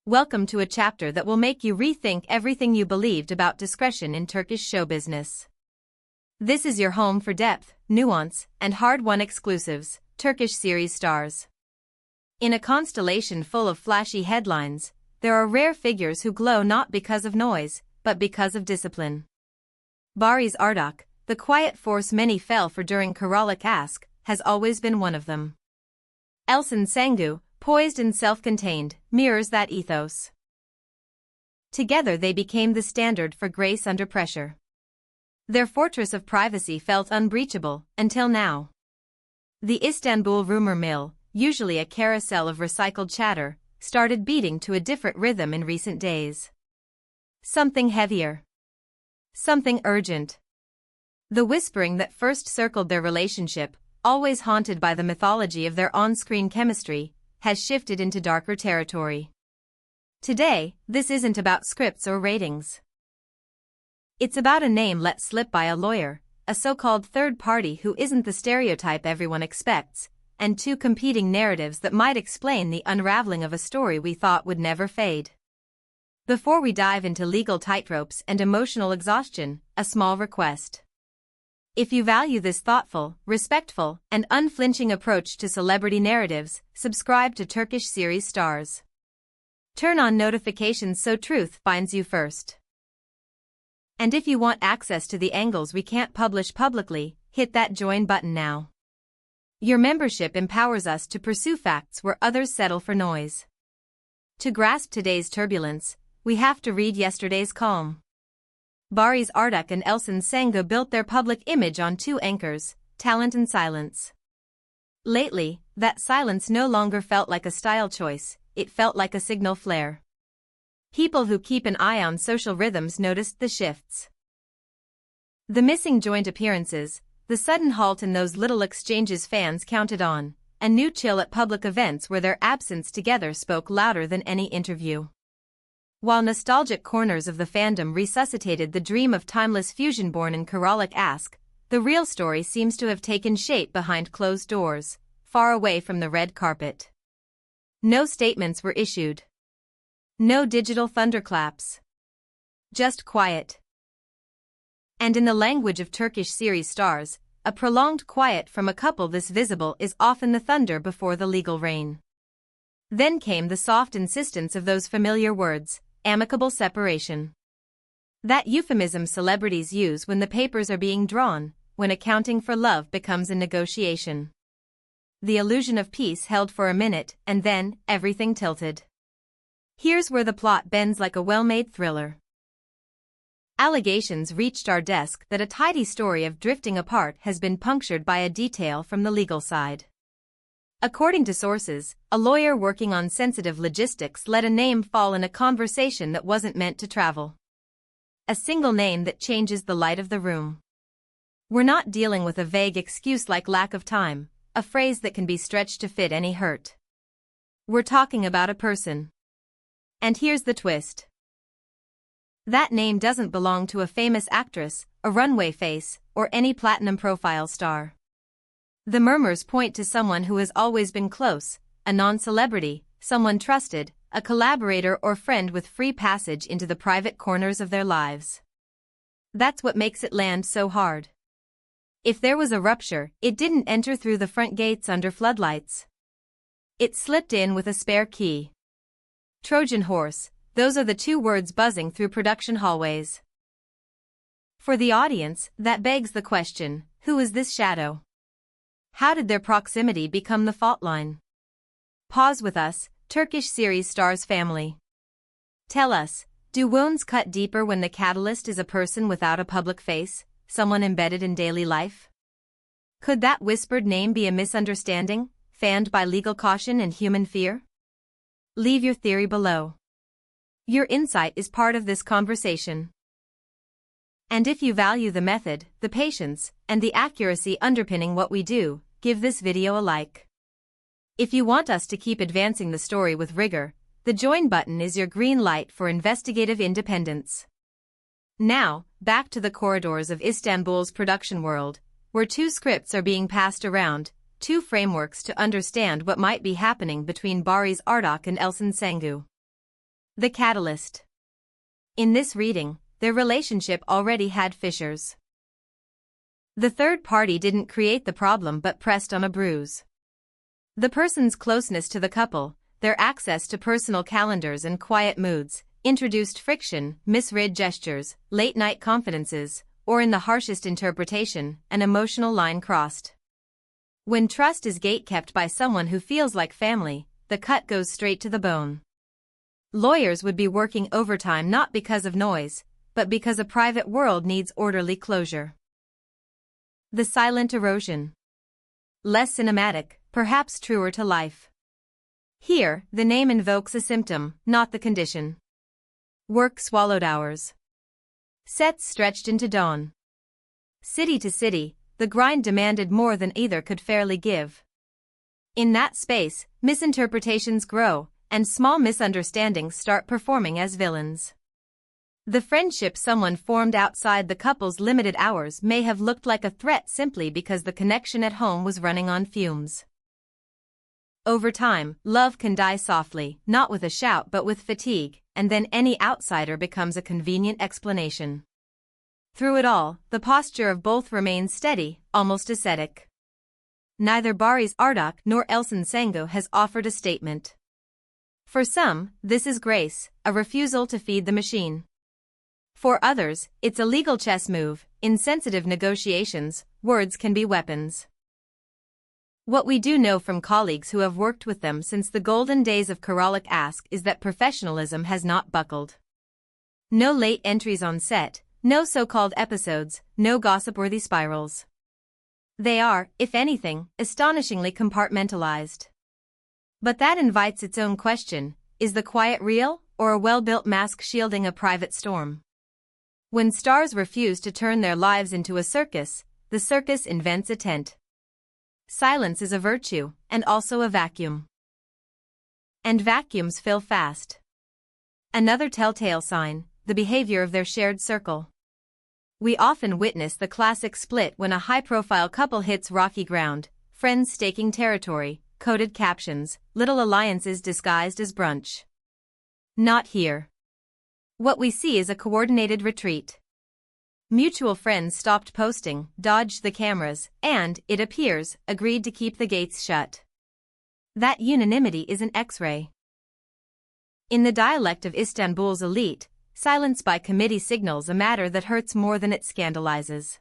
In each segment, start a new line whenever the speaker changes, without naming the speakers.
Welcome to a chapter that will make you rethink everything you believed about discretion in Turkish show business. This is your home for depth, nuance, and hard-won exclusives, Turkish series stars. In a constellation full of flashy headlines, there are rare figures who glow not because of noise, but because of discipline. Barış Arduç, the quiet force many fell for during awakens, has always been one of them. Elçin, poised and self-contained, mirrors that ethos. Together they became the standard for grace under pressure. Their fortress of privacy felt unbreachable, until now. The Istanbul rumor mill, usually a carousel of recycled chatter, started beating to a different rhythm in recent days. Something heavier. Something urgent. The whispering that first circled their relationship, always haunted by the mythology of their on-screen chemistry, has shifted into darker territory. Today, this isn't about scripts or ratings. It's about a name let slip by a lawyer, a so-called third party who isn't the stereotype everyone expects, and two competing narratives that might explain the unraveling of a story we thought would never fade. Before we dive into legal tightropes and emotional exhaustion, a small request. If you value this thoughtful, respectful, and unflinching approach to celebrity narratives, subscribe to Turkish series stars. Turn on notifications so truth finds you first. And if you want access to the angles we can't publish publicly, hit that join button now. Your membership empowers us to pursue facts where others settle for noise. To grasp today's turbulence, we have to read yesterday's calm. Barış Arduç and Elçin built their public image on two anchors, talent and silence. Lately, that silence no longer felt like a style choice, it felt like a signal flare. People who keep an eye on social rhythms noticed the shifts. The missing joint appearances, the sudden halt in those little exchanges fans counted on, a new chill at public events where their absence together spoke louder than any interview. While nostalgic corners of the fandom resuscitated the dream of timeless fusion born in awakens, the real story seems to have taken shape behind closed doors, far away from the red carpet. No statements were issued. No digital thunderclaps. Just quiet. And in the language of Turkish series stars, a prolonged quiet from a couple this visible is often the thunder before the legal rain. Then came the soft insistence of those familiar words, amicable separation. That euphemism celebrities use when the papers are being drawn, when accounting for love becomes a negotiation. The illusion of peace held for a minute, and then, everything tilted. Here's where the plot bends like a well-made thriller. Allegations reached our desk that a tidy story of drifting apart has been punctured by a detail from the legal side. According to sources, a lawyer working on sensitive logistics let a name fall in a conversation that wasn't meant to travel. A single name that changes the light of the room. We're not dealing with a vague excuse like lack of time, a phrase that can be stretched to fit any hurt. We're talking about a person. And here's the twist. That name doesn't belong to a famous actress, a runway face, or any platinum profile star. The murmurs point to someone who has always been close, a non-celebrity, someone trusted, a collaborator or friend with free passage into the private corners of their lives. That's what makes it land so hard. If there was a rupture, it didn't enter through the front gates under floodlights. It slipped in with a spare key. Trojan horse, those are the two words buzzing through production hallways. For the audience, that begs the question, who is this shadow? How did their proximity become the fault line? Pause with us, Turkish series stars family. Tell us, do wounds cut deeper when the catalyst is a person without a public face, someone embedded in daily life? Could that whispered name be a misunderstanding, fanned by legal caution and human fear? Leave your theory below. Your insight is part of this conversation. And if you value the method, the patience, and the accuracy underpinning what we do, give this video a like. If you want us to keep advancing the story with rigor, the join button is your green light for investigative independence. Now, back to the corridors of Istanbul's production world, where two scripts are being passed around, two frameworks to understand what might be happening between Barış Arduç and Elçin. The catalyst. In this reading, their relationship already had fissures. The third party didn't create the problem but pressed on a bruise. The person's closeness to the couple, their access to personal calendars and quiet moods, introduced friction, misread gestures, late-night confidences, or in the harshest interpretation, an emotional line crossed. When trust is gatekept by someone who feels like family, the cut goes straight to the bone. Lawyers would be working overtime not because of noise, but because a private world needs orderly closure. The silent erosion. Less cinematic, perhaps truer to life. Here, the name invokes a symptom, not the condition. Work swallowed hours. Sets stretched into dawn. City to city, the grind demanded more than either could fairly give. In that space, misinterpretations grow, and small misunderstandings start performing as villains. The friendship someone formed outside the couple's limited hours may have looked like a threat simply because the connection at home was running on fumes. Over time, love can die softly, not with a shout but with fatigue, and then any outsider becomes a convenient explanation. Through it all, the posture of both remains steady, almost ascetic. Neither Barış Arduç nor Elçin Sangu has offered a statement. For some, this is grace, a refusal to feed the machine. For others, it's a legal chess move. In sensitive negotiations, words can be weapons. What we do know from colleagues who have worked with them since the golden days of Karalik Ask is that professionalism has not buckled. No late entries on set, no so-called episodes, no gossip-worthy spirals. They are, if anything, astonishingly compartmentalized. But that invites its own question: is the quiet real, or a well-built mask shielding a private storm? When stars refuse to turn their lives into a circus, the circus invents a tent. Silence is a virtue, and also a vacuum. And vacuums fill fast. Another telltale sign, the behavior of their shared circle. We often witness the classic split when a high-profile couple hits rocky ground, friends staking territory, coded captions, little alliances disguised as brunch. Not here. What we see is a coordinated retreat. Mutual friends stopped posting, dodged the cameras, and, it appears, agreed to keep the gates shut. That unanimity is an X-ray. In the dialect of Istanbul's elite, silence by committee signals a matter that hurts more than it scandalizes.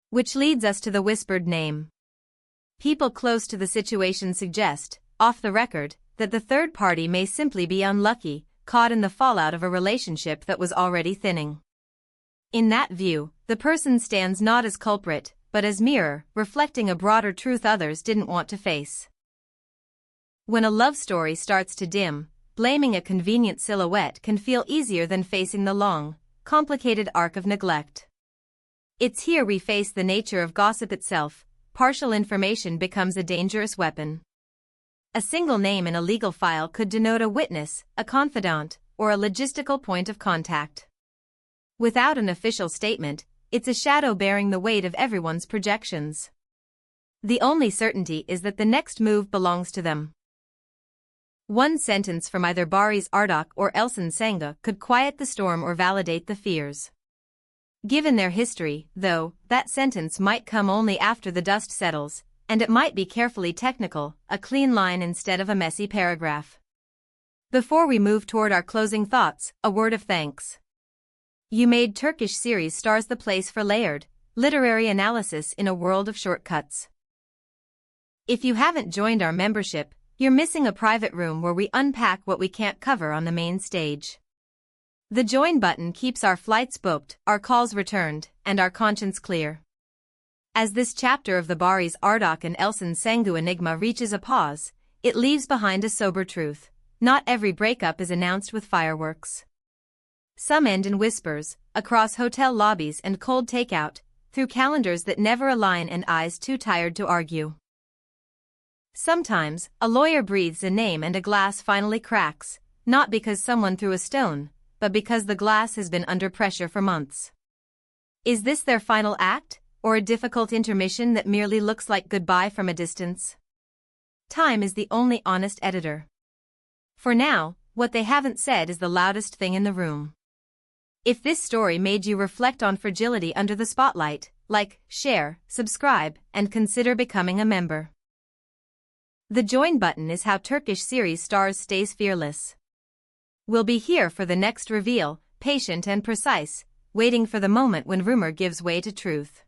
Which leads us to the whispered name. People close to the situation suggest, off the record, that the third party may simply be unlucky, caught in the fallout of a relationship that was already thinning. In that view, the person stands not as culprit, but as mirror, reflecting a broader truth others didn't want to face. When a love story starts to dim, blaming a convenient silhouette can feel easier than facing the long, complicated arc of neglect. It's here we face the nature of gossip itself. Partial information becomes a dangerous weapon. A single name in a legal file could denote a witness, a confidant, or a logistical point of contact. Without an official statement, it's a shadow bearing the weight of everyone's projections. The only certainty is that the next move belongs to them. One sentence from either Barış Arduç or Elçin Sangu could quiet the storm or validate the fears. Given their history, though, that sentence might come only after the dust settles, and it might be carefully technical, a clean line instead of a messy paragraph. Before we move toward our closing thoughts, a word of thanks. You made Turkish series stars the place for layered, literary analysis in a world of shortcuts. If you haven't joined our membership, you're missing a private room where we unpack what we can't cover on the main stage. The join button keeps our flights booked, our calls returned, and our conscience clear. As this chapter of the Barış Arduç and Elçin Sangu enigma reaches a pause, it leaves behind a sober truth. Not every breakup is announced with fireworks. Some end in whispers, across hotel lobbies and cold takeout, through calendars that never align and eyes too tired to argue. Sometimes, a lawyer breathes a name and a glass finally cracks, not because someone threw a stone, but because the glass has been under pressure for months. Is this their final act, or a difficult intermission that merely looks like goodbye from a distance? Time is the only honest editor. For now, what they haven't said is the loudest thing in the room. If this story made you reflect on fragility under the spotlight, like, share, subscribe, and consider becoming a member. The join button is how Turkish series stars stays fearless. We'll be here for the next reveal, patient and precise, waiting for the moment when rumor gives way to truth.